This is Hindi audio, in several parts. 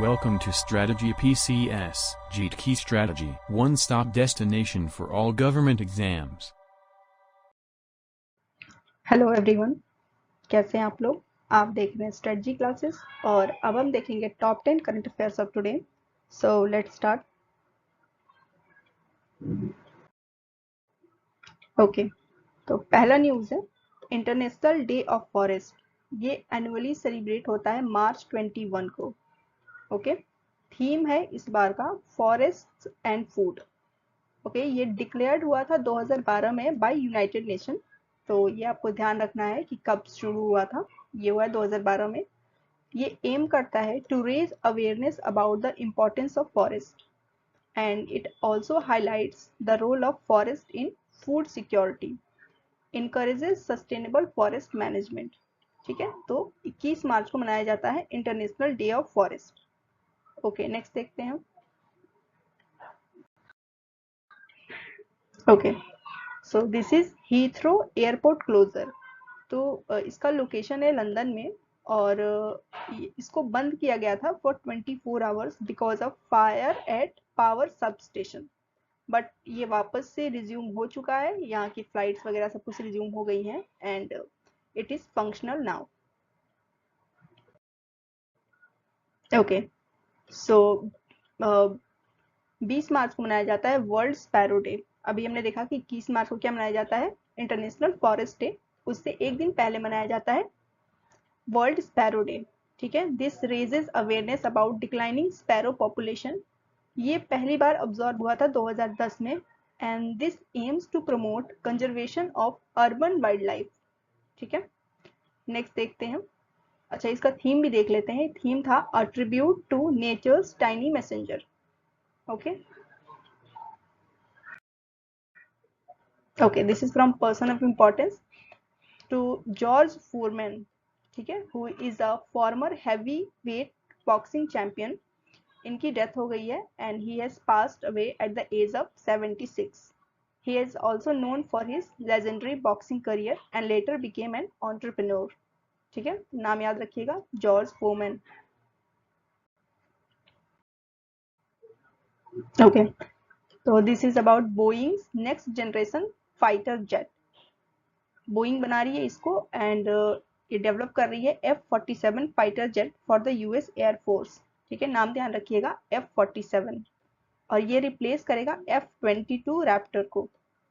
Welcome to Strategy PCS, JEET Key Strategy, one-stop destination for all government exams. Hello everyone, कैसे हैं आप लोग। आप देख रहे हैं स्ट्रेटजी क्लासेस और अब हम देखेंगे top 10 current affairs of today. So let's start. Okay, तो पहला न्यूज़ है इंटरनेशनल डे ऑफ फॉरेस्ट। ये एनुअली सेलिब्रेट होता है मार्च 21 को। ओके, थीम है इस बार का फॉरेस्ट एंड फूड। ओके, ये डिक्लेयर्ड हुआ था 2012 में बाय यूनाइटेड नेशन। तो ये आपको ध्यान रखना है कि कब शुरू हुआ था। ये हुआ है 2012 में। ये एम करता है to raise awareness about the importance of forest and it also highlights the role of forest in food security, encourages sustainable forest management. ठीक है, तो 21 मार्च को मनाया जाता है international day of forest. Okay, next देखते हैं। Okay, so this is Heathrow airport closure. तो इसका लोकेशन है लंदन में और इसको बंद किया गया था for 24 hours because of fire eight power sub station. But ये वापस से रिज्यूम हो चुका है, यहाँ की फ्लाइट्स वगैरह सब कुछ रिज्यूम हो गई हैं and it is functional now. Okay, so 20 मार्च को मनाया जाता है वर्ल्ड स्पैरो डे। अभी हमने देखा कि 21 मार्च को क्या मनाया जाता है, इंटरनेशनल फॉरेस्ट डे। उससे एक दिन पहले मनाया जाता है वर्ल्ड स्पैरो डे। ठीक है, this raises awareness about declining sparrow population. ये पहली बार ऑब्जर्व हुआ था 2010 में and this aims to promote conservation of urban wildlife. ठीक है, नेक्स्ट देखते हैं। अच्छा, इसका थीम भी देख लेते हैं। थीम था a tribute to nature's tiny messenger. Okay okay, this is from person of importance to George Foreman. ठीक है, who is a former heavyweight boxing champion. इनकी डेथ हो गई है and he has passed away at the age of 76। He is also known for his legendary boxing career and later became an entrepreneur. ठीक है, नाम याद रखिएगा, जॉर्ज फोरमैन। ओके, तो this is about Boeing's next generation fighter jet. Boeing बना रही है इसको एंड ये डेवलप कर रही है F-47 fighter jet for the US air force. ठीक है, नाम ध्यान रखिएगा, F-47, और ये रिप्लेस करेगा F-22 रैप्टर को।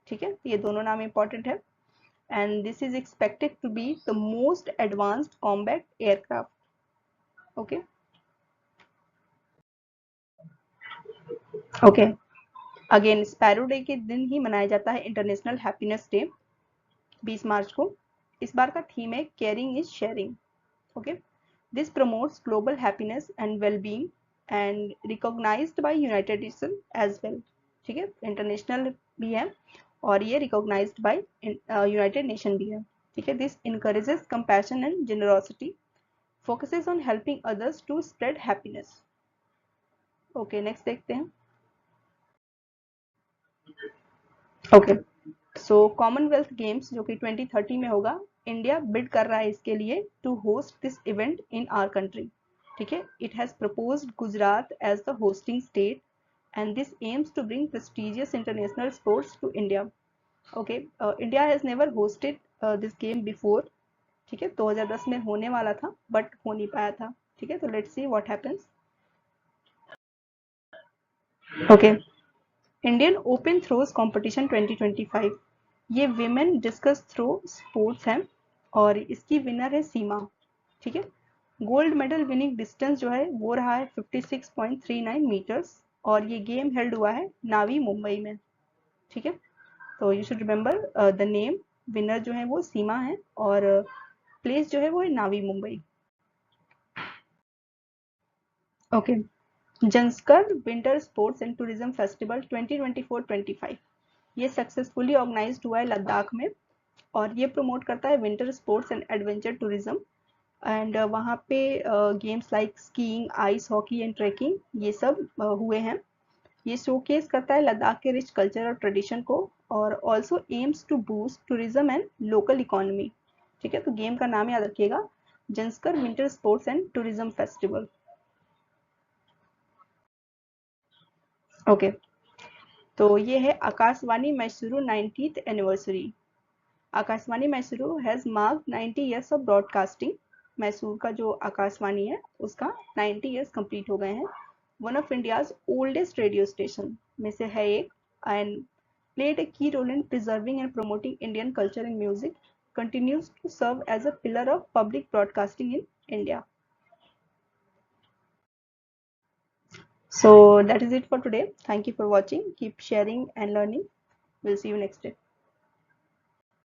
ठीक है, ये दोनों नाम इंपॉर्टेंट है and this is expected to be the most advanced combat aircraft. Okay, okay, again sparrow day के दिन ही मनाया जाता है इंटरनेशनल हैप्पीनेस डे 20 मार्च को। इस बार का थीम है caring is sharing. Okay, this promotes global happiness and wellbeing and recognised by United Nation as well. ठीक है, इंटरनेशनल भी है और ये रिकॉग्नाइज्ड बाय यूनाइटेड नेशन भी है। ठीक है, this encourages compassion and generosity, focuses on helping others to spread happiness. Okay, next देखते हैं। ओके, सो कॉमनवेल्थ गेम्स जो कि 2030 में होगा, इंडिया बिड कर रहा है इसके लिए to host this event in our country. ठीक है, it has proposed Gujarat as the hosting state and this aims to bring prestigious international sports to India. Okay, India has never hosted this game before. ठीक है, 2010 में होने वाला था बट हो नहीं पाया था। ठीक है, तो let's see what happens. Okay, Indian open throws competition 2025, ये विमेन डिस्कस थ्रो स्पोर्ट्स है और इसकी विनर है सीमा। ठीक है, गोल्ड मेडल विनिंग डिस्टेंस जो है वो रहा है 56.39 मीटर्स और ये गेम हेल्ड हुआ है नावी मुंबई में। ठीक है, तो you should remember the name. Winner जो है वो सीमा है और प्लेस जो है वो है Navi Mumbai. Okay, Zanskar winter sports and tourism festival 2024-25, ये सक्सेसफुली ऑर्गेनाइज्ड हुआ है लद्दाख में और ये प्रमोट करता है winter sports and adventure tourism and वहाँ पे games like skiing, ice hockey and trekking ये सब हुए हैं। ये शोकेस करता है लद्दाख के रिच कल्चर और ट्रेडिशन को और also aims to boost tourism and local economy. ठीक है, तो गेम का नाम याद रखिएगा, Zanskar winter sports and tourism festival. Okay, तो ये है Akashvani Mysuru 90th anniversary. Akashvani Mysuru has marked 90 years of broadcasting. Mysore का जो आकाशवाणी है उसका 90 ईयर्स कंप्लीट हो गए हैं। One of India's oldest radio station में से है एक, and played a key role in preserving and promoting Indian culture and music, continues to serve as a pillar of public broadcasting in India. So that is it for today. Thank you for watching. Keep sharing and learning. We'll see you next day.